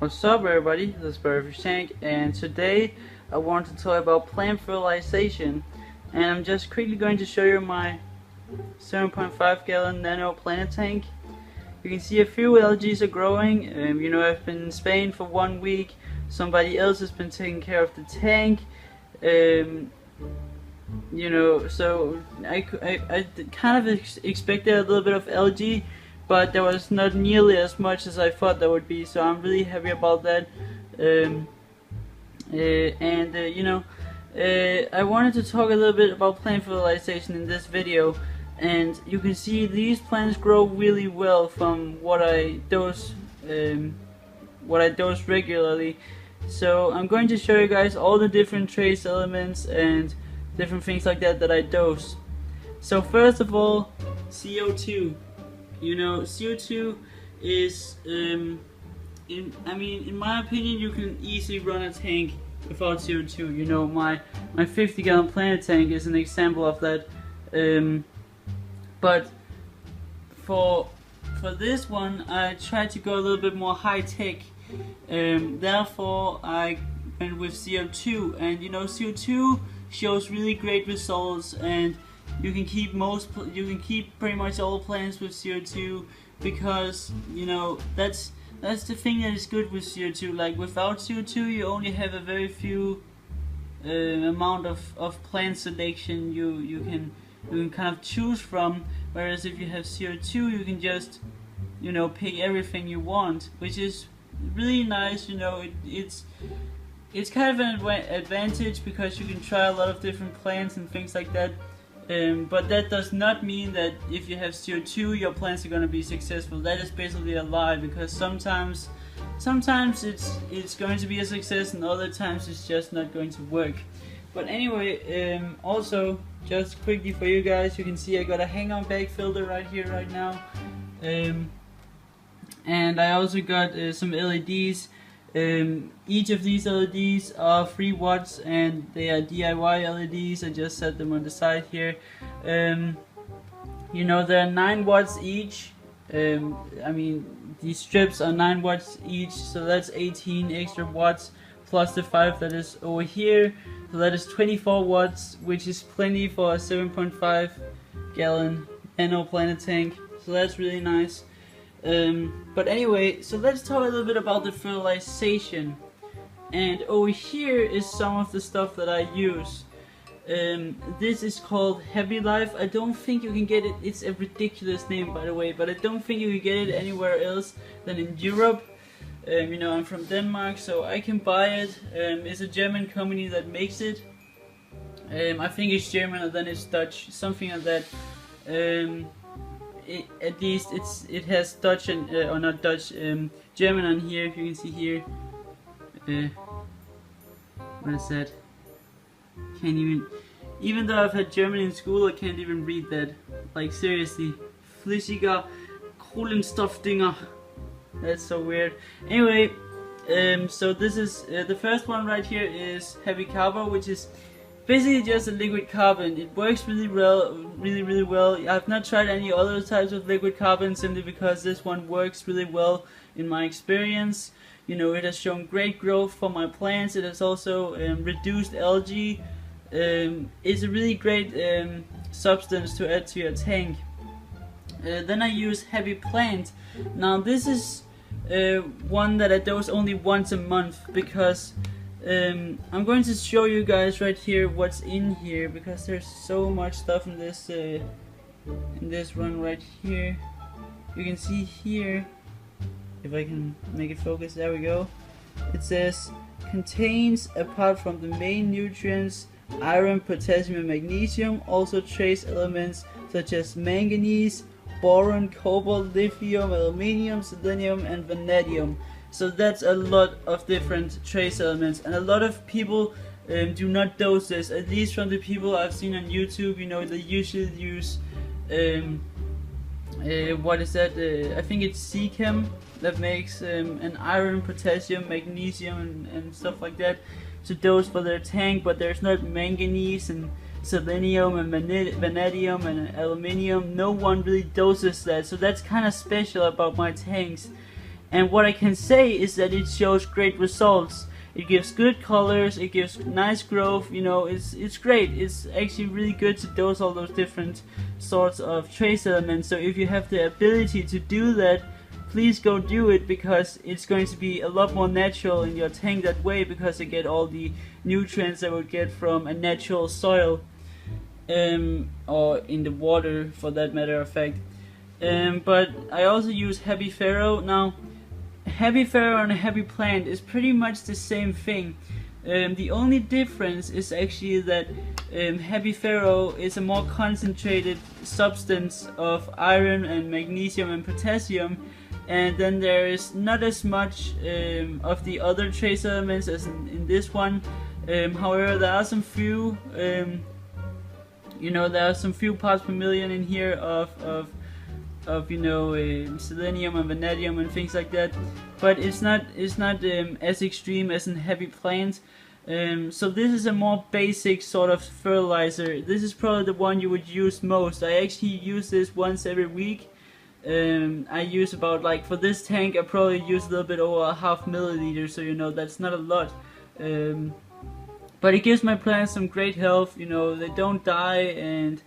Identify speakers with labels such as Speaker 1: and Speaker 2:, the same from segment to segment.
Speaker 1: What's up everybody, this is Boywithafishtank, and today I want to talk about plant fertilization, and I'm just quickly going to show you my 7.5 gallon nano plant tank. You can see a few algae are growing. I've been in Spain for 1 week, somebody else has been taking care of the tank. So I kind of expected a little bit of algae, but there was not nearly as much as I thought there would be, so I'm really happy about that. I wanted to talk a little bit about plant fertilization in this video, and you can see these plants grow really well from what I dose regularly. So I'm going to show you guys all the different trace elements and different things like that I dose. So first of all, CO2. CO2 is, in my opinion, you can easily run a tank without CO2. My 50 gallon plant tank is an example of that. But for this one, I tried to go a little bit more high tech. Therefore, I went with CO2, and CO2 shows really great results, and you can keep pretty much all plants with CO2, because that's the thing that is good with CO2. Like, without CO2 you only have a very few amount of plant selection you can kind of choose from, whereas if you have CO2 you can just pick everything you want, which is really nice. It's kind of an advantage because you can try a lot of different plants and things like that. But that does not mean that if you have CO2 your plants are going to be successful. That is basically a lie, because sometimes it's going to be a success and other times it's just not going to work. But anyway, also just quickly for you guys, you can see I got a hang-on bag filter right here right now, and I also got some LEDs. Each of these LEDs are 3 watts and they are DIY LEDs. I just set them on the side here. There are 9 watts each. These strips are 9 watts each, so that's 18 extra watts plus the 5 that is over here, so that is 24 watts, which is plenty for a 7.5 gallon nano planet tank, so that's really nice. But anyway, so let's talk a little bit about the fertilization. And over here is some of the stuff that I use. This is called Heavy Life. I don't think you can get it, it's a ridiculous name by the way, but I don't think you can get it anywhere else than in Europe. I'm from Denmark, so I can buy it. It's a German company that makes it. I think it's German and then it's Dutch, something like that. At least it has Dutch and or not Dutch, German on here. If you can see here, what is that? Can't even though I've had German in school, I can't even read that. Like, seriously, flüssiger Kohlenstoffdinger. That's so weird. Anyway, so this is the first one right here is heavy carbon, which is basically just a liquid carbon. It works really well. I've not tried any other types of liquid carbon simply because this one works really well in my experience. It has shown great growth for my plants. It has also reduced algae. It's a really great substance to add to your tank. Then I use heavy plant. Now this is one that I dose only once a month, because I'm going to show you guys right here what's in here, because there's so much stuff in this run right here. You can see here, if I can make it focus, there we go. It says contains, apart from the main nutrients, iron, potassium and magnesium, also trace elements such as manganese, boron, cobalt, lithium, aluminium, selenium and vanadium. So that's a lot of different trace elements, and a lot of people do not dose this. At least from the people I've seen on YouTube, they usually use what is that? I think it's Seachem that makes an iron, potassium, magnesium and stuff like that to dose for their tank, but there's not manganese and selenium and vanadium and aluminium. No one really doses that, so that's kind of special about my tanks. and what I can say is that it shows great results. It gives good colors, it gives nice growth, you know, it's great. It's actually really good to dose all those different sorts of trace elements. So if you have the ability to do that, please go do it, because it's going to be a lot more natural in your tank that way, because you get all the nutrients that would get from a natural soil, or in the water for that matter of fact. But I also use heavy farrow. Now, heavy farrow and a heavy plant is pretty much the same thing. The only difference is actually that heavy farrow is a more concentrated substance of iron and magnesium and potassium, and then there is not as much of the other trace elements as in this one. However, there are some few, you know, there are some few parts per million in here of you know, selenium and vanadium and things like that, but it's not as extreme as in heavy plants. So this is a more basic sort of fertilizer. This is probably the one you would use most. I actually use this once every week. I use about, like, for this tank I probably use a little bit over 0.5 milliliters, so you know that's not a lot. But it gives my plants some great health, you know, they don't die, and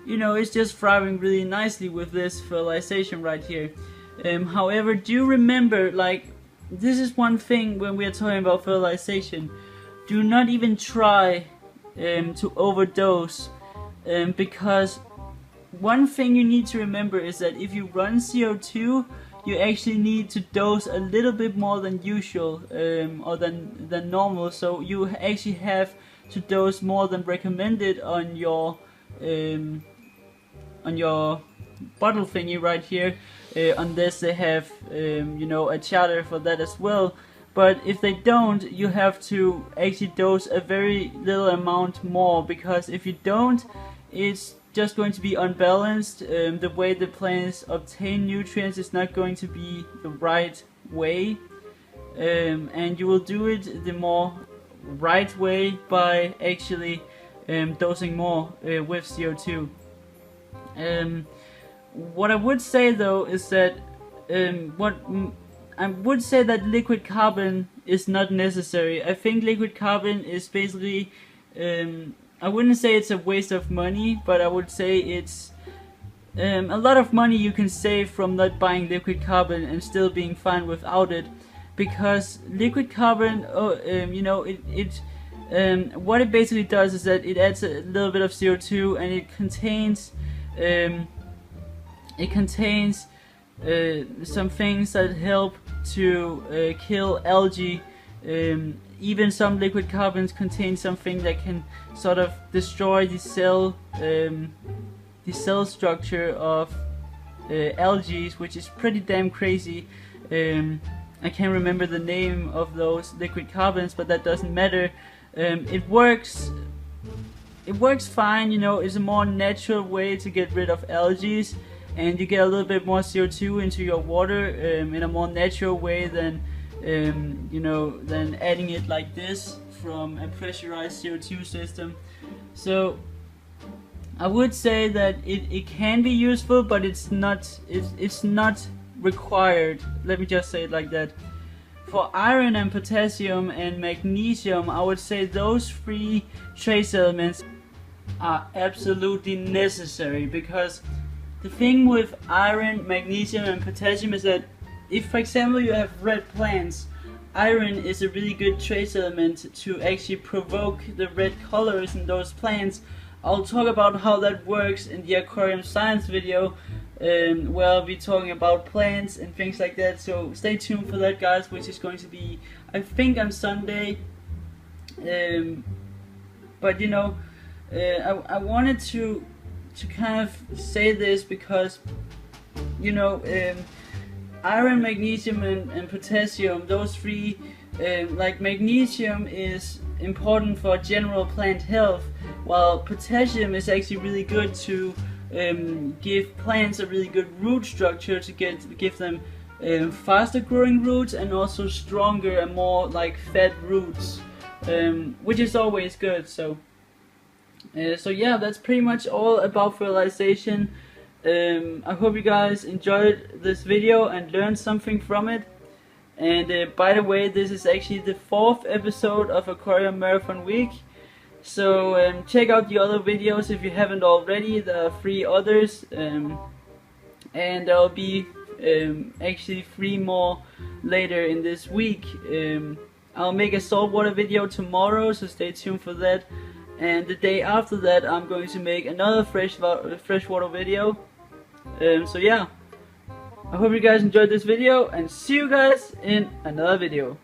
Speaker 1: you know, it's just thriving really nicely with this fertilization right here. However, do remember, like, this is one thing when we are talking about fertilization. Do not even try to overdose, because one thing you need to remember is that if you run CO2, you actually need to dose a little bit more than usual, or than normal. So you actually have to dose more than recommended on your bottle thingy right here, unless they have you know, a charter for that as well. But if they don't, you have to actually dose a very little amount more, because if you don't, it's just going to be unbalanced. The way the plants obtain nutrients is not going to be the right way, and you will do it the more right way by actually dosing more with CO2. What I would say though is that I would say that liquid carbon is not necessary. I think liquid carbon is basically, I wouldn't say it's a waste of money, but I would say it's a lot of money you can save from not buying liquid carbon and still being fine without it, because liquid carbon, you know, what it basically does is that it adds a little bit of CO2, and it contains some things that help to kill algae. Even some liquid carbons contain something that can sort of destroy the cell structure of algae, which is pretty damn crazy. I can't remember the name of those liquid carbons, but that doesn't matter. It works fine, you know. It's a more natural way to get rid of algae, and you get a little bit more CO2 into your water in a more natural way than you know, than adding it like this from a pressurized CO2 system. So I would say that it can be useful, but it's not required. Let me just say it like that. For iron and potassium and magnesium, I would say those three trace elements are absolutely necessary, because the thing with iron, magnesium and potassium is that if, for example, you have red plants, iron is a really good trace element to actually provoke the red colors in those plants. I'll talk about how that works in the aquarium science video, where I'll be talking about plants and things like that, so stay tuned for that, guys, which is going to be, I think, on Sunday. But you know, I wanted to kind of say this because, you know, iron, magnesium and potassium, those three, like magnesium is important for general plant health, while potassium is actually really good to give plants a really good root structure, to give them faster growing roots and also stronger and more like fat roots, which is always good. So yeah, that's pretty much all about fertilization. I hope you guys enjoyed this video and learned something from it. And by the way, this is actually the 4th episode of Aquarium Marathon Week. So check out the other videos if you haven't already. There are 3 others, and there'll be actually 3 more later in this week. I'll make a saltwater video tomorrow, so stay tuned for that. And the day after that, I'm going to make another freshwater video. So yeah, I hope you guys enjoyed this video, and see you guys in another video.